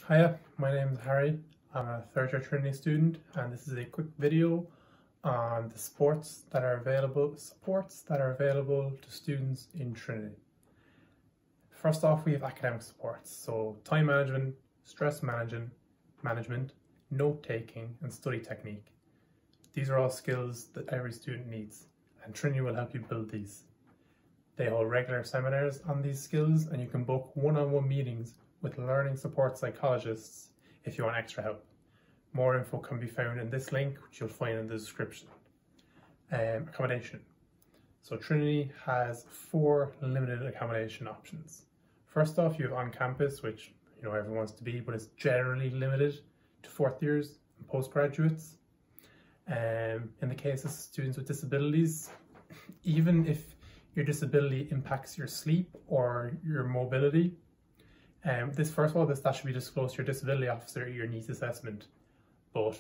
Hiya, my name is Harry. I'm a third year Trinity student, and this is a quick video on the supports that are available to students in Trinity. First off, we have academic supports, so time management, stress management, note taking, and study technique. These are all skills that every student needs, and Trinity will help you build these. They hold regular seminars on these skills, and you can book one-on-one meetings with learning support psychologists if you want extra help. More info can be found in this link, which you'll find in the description. Accommodation. So Trinity has 4 limited accommodation options. First off, you have on campus, which everyone wants to be, but it's generally limited to 4th years and postgraduates. In the case of students with disabilities, even if your disability impacts your sleep or your mobility, that should be disclosed to your disability officer at your needs assessment. But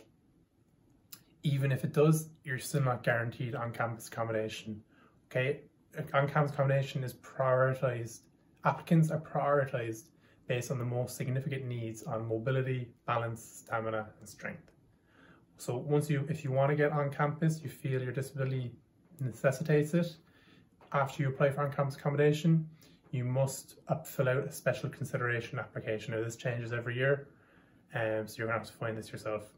even if it does, you're still not guaranteed on-campus accommodation. Okay, on-campus accommodation is prioritized. Applicants are prioritized based on the most significant needs on mobility, balance, stamina, and strength. So if you want to get on campus, you feel your disability necessitates it, after you apply for on-campus accommodation, you must fill out a special consideration application. Now, this changes every year, so you're going to have to find this yourself.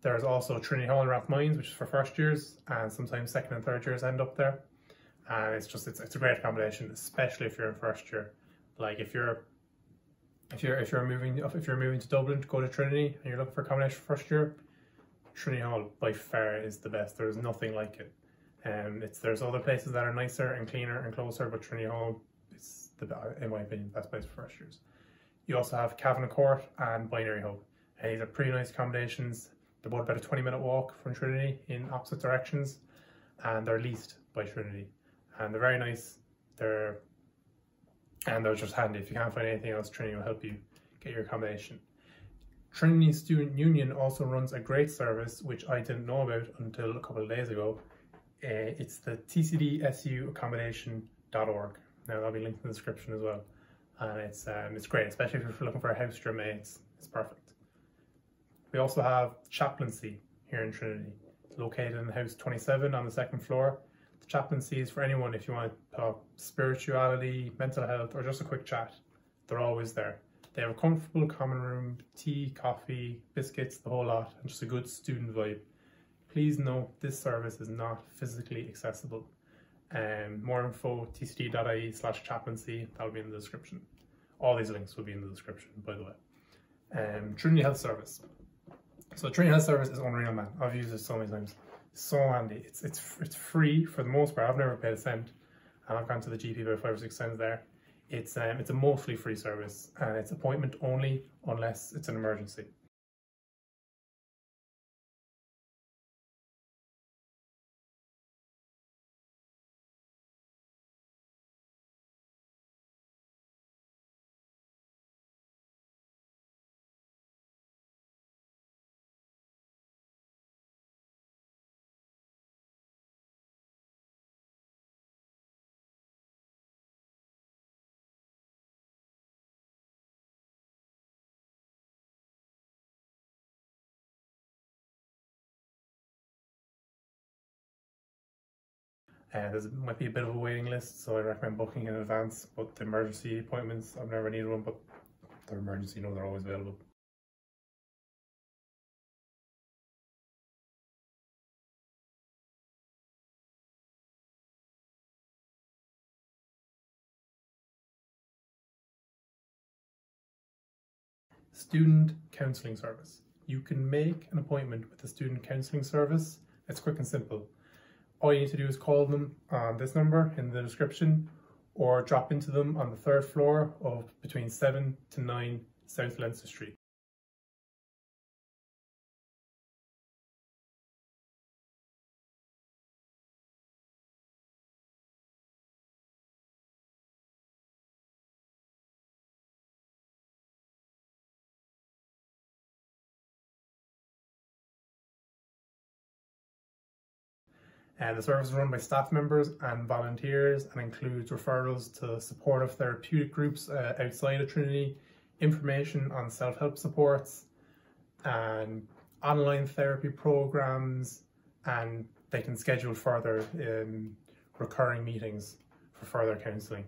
There's also Trinity Hall in Rathmines, which is for 1st years, and sometimes 2nd and 3rd years end up there. And it's a great accommodation, especially if you're in 1st year. Like if you're moving to Dublin to go to Trinity and you're looking for accommodation for 1st year, Trinity Hall by far is the best. There's nothing like it. There's other places that are nicer and cleaner and closer, but Trinity Hall is, in my opinion, the best place for 1st years. You also have Cavanagh Court and Binary Hub. These are pretty nice accommodations. They're both about a 20-minute walk from Trinity in opposite directions, and they're leased by Trinity. And they're very nice. They're just handy. If you can't find anything else, Trinity will help you get your accommodation. Trinity Student Union also runs a great service, which I didn't know about until a couple of days ago. It's the tcdsuaccommodation.org. Now that'll be linked in the description as well, and it's great, especially if you're looking for a house to your mates. It's perfect. We also have chaplaincy here in Trinity. It's located in house 27 on the 2nd floor. The chaplaincy is for anyone if you want to talk spirituality, mental health, or just a quick chat. They're always there. They have a comfortable common room, tea, coffee, biscuits, the whole lot, and just a good student vibe. Please note, this service is not physically accessible. More info, tcd.ie/chaplaincy, that'll be in the description. All these links will be in the description, by the way. Trinity Health Service. So Trinity Health Service is unreal, man. I've used it so many times. It's so handy. It's free for the most part. I've never paid a cent, and I've gone to the GP about 5 or 6 times there. It's a mostly free service, and it's appointment only unless it's an emergency. There might be a bit of a waiting list, so I recommend booking in advance. But the emergency appointments, I've never needed one, but they're emergency, they're always available. Student Counselling Service. You can make an appointment with the Student Counselling Service. It's quick and simple. All you need to do is call them on this number in the description, or drop into them on the 3rd floor of between 7 to 9 South Leinster Street. The service is run by staff members and volunteers and includes referrals to supportive therapeutic groups outside of Trinity, information on self-help supports and online therapy programs, and they can schedule further recurring meetings for further counselling.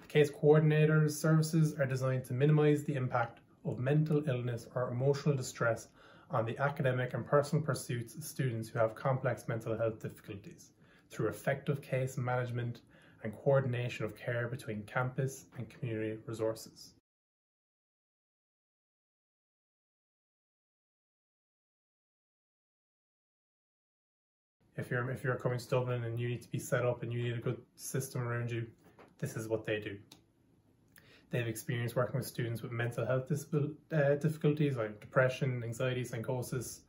Case coordinators services are designed to minimize the impact of mental illness or emotional distress on the academic and personal pursuits of students who have complex mental health difficulties through effective case management and coordination of care between campus and community resources. If you're coming to Dublin and you need to be set up and you need a good system around you, this is what they do. They've experience working with students with mental health difficulties like depression, anxiety, psychosis.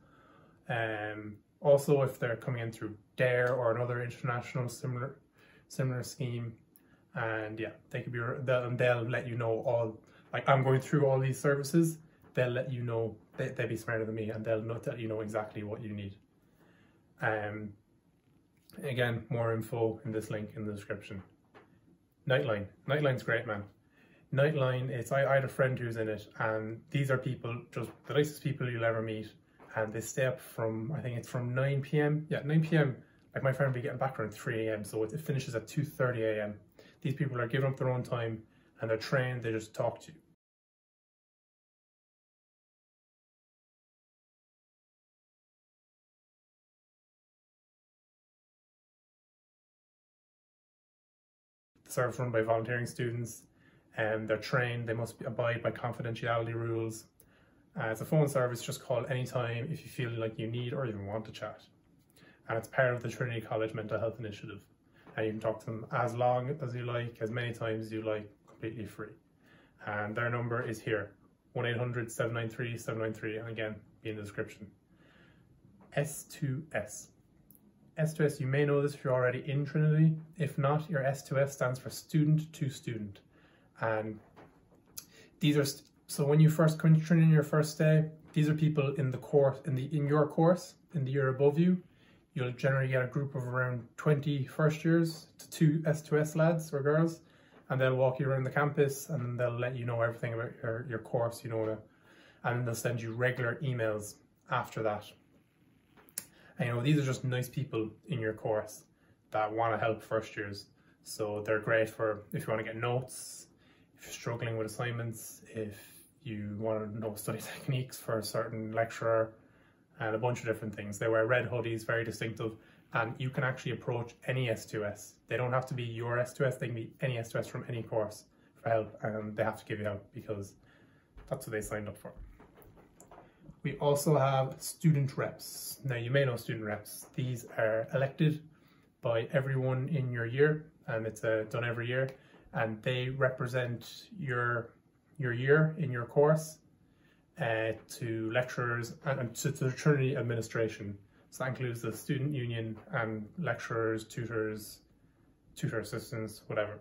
Also, if they're coming in through DARE or another international similar scheme, and yeah, they could be. They'll let you know all. Like, I'm going through all these services. They'll let you know. They'll be smarter than me, and they'll let you know exactly what you need. Again, more info in this link in the description. Nightline. Nightline's great, man. Nightline, I had a friend who's in it, and these are people, just the nicest people you'll ever meet, and they stay up from, I think it's from 9 p.m. Yeah, 9 p.m. Like, my friend will be getting back around 3 a.m, so it finishes at 2:30 a.m. These people are giving up their own time, and they're trained, they just talk to you. The service run by volunteering students, and they're trained, they must abide by confidentiality rules. It's a phone service, just call anytime if you feel like you need or even want to chat. And it's part of the Trinity College Mental Health Initiative. And you can talk to them as long as you like, as many times as you like, completely free. And their number is here, 1-800-793-793, and again, be in the description. S2S. S2S, you may know this if you're already in Trinity. If not, your S2S stands for Student to Student. And these are, so when you first come to Trinity in your first day, these are people in the course, in your course, in the year above you. You'll generally get a group of around 20 first years to 2 S2S lads or girls, and they'll walk you around the campus and they'll let you know everything about your course, you know, and they'll send you regular emails after that. And you know, these are just nice people in your course that want to help first years. So they're great for if you want to get notes, if you're struggling with assignments, if you want to know study techniques for a certain lecturer, and a bunch of different things. They wear red hoodies, very distinctive, and you can actually approach any S2S. They don't have to be your S2S, they can be any S2S from any course for help, and they have to give you help because that's what they signed up for. We also have student reps. Now, you may know student reps. These are elected by everyone in your year, and it's done every year, and they represent your year in your course to lecturers and to the Trinity administration. So that includes the student union and lecturers, tutors, tutor assistants, whatever.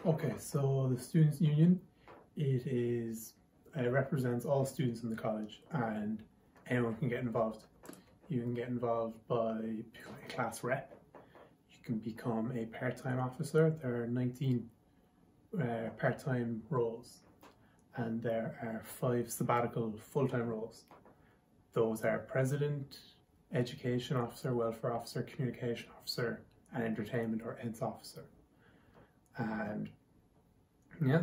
Okay, so the students union, it represents all students in the college, and anyone can get involved. You can get involved by becoming a class rep. You can become a part-time officer. There are 19 part-time roles, and there are 5 sabbatical full-time roles. Those are president, education officer, welfare officer, communication officer, and entertainment or eds officer. And yeah,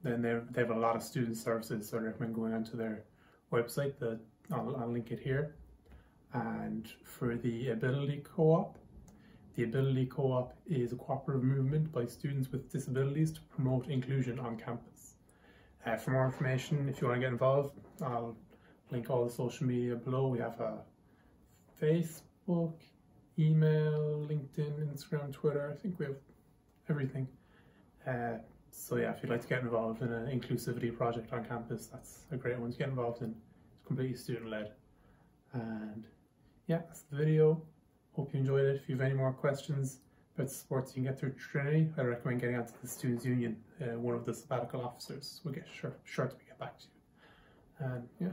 they have a lot of student services, so I recommend going onto their website. I'll link it here. And for the Ability Co-op, the Ability Co-op is a cooperative movement by students with disabilities to promote inclusion on campus. For more information, if you want to get involved, I'll link all the social media below. We have a Facebook, email, LinkedIn, Instagram, Twitter. I think we have everything. So yeah, if you'd like to get involved in an inclusivity project on campus, that's a great one to get involved in. It's completely student-led. And yeah, that's the video. Hope you enjoyed it. If you have any more questions about the sports you can get through Trinity, I recommend getting onto the Students' Union. One of the sabbatical officers will get sure to get back to you. And yeah.